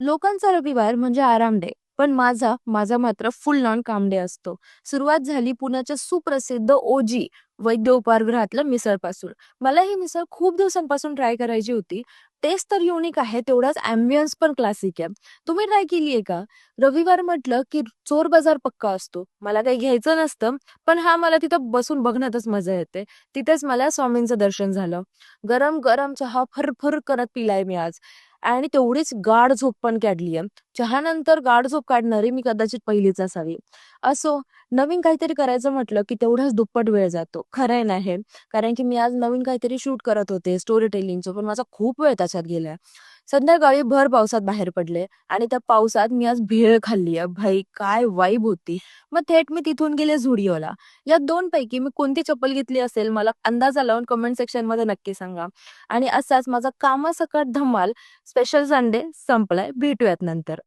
लोकांचा रविवार म्हणजे आराम डे, पण माझा मात्र फुल ऑन काम डे असतो. सुरुवात झाली पुण्याच्या सुप्रसिद्ध ओजी वैद्य उपाहारगृहातल्या मिसळपासून. मला ही मिसळ खूप दिवसांपासून ट्राय करायची होती. टेस्ट तर युनिक आहे, तेवढाच अँबियन्स पण क्लासिक आहे. तुम्ही ट्राय केली आहे का? रविवार म्हटलं की चोर बाजार पक्का असतो. मला काही घ्यायचं नसतं, पण मला तिथं बसून बघण्यातच मजा येते. तिथेच मला स्वामींचं दर्शन झालं. गरम गरम चहा फरफर करत पिलाय मी आज. आणि तेवढीच गाढ झोप पण काढलीये. चहानंतर गाढ झोप काढणारी मी कदाचित पहिलीच असावी. असो, नवीन काहीतरी करायचं म्हटलं की तेवढाच दुप्पट वेळ जातो. खरंय ना हे? कारण की मी आज नवीन काहीतरी शूट करत होते स्टोरी टेलिंगचं, पण माझा खूप वेळ त्याच्यात गेलाय. संध्याकाळी भर पावसात बाहेर पडले आणि त्या पावसात मी आज भेळ खाल्लीये. भाई काय वाईब होती. मग थेट मी तिथून गेले झुडिओला. या 2 पैकी मी कोणती चप्पल घेतली असेल मला अंदाजा लावून कमेंट सेक्शनमध्ये नक्की सांगा. आणि असाच माझा कामासकट धमाल स्पेशल संडे संपलाय. भेटूयात नंतर.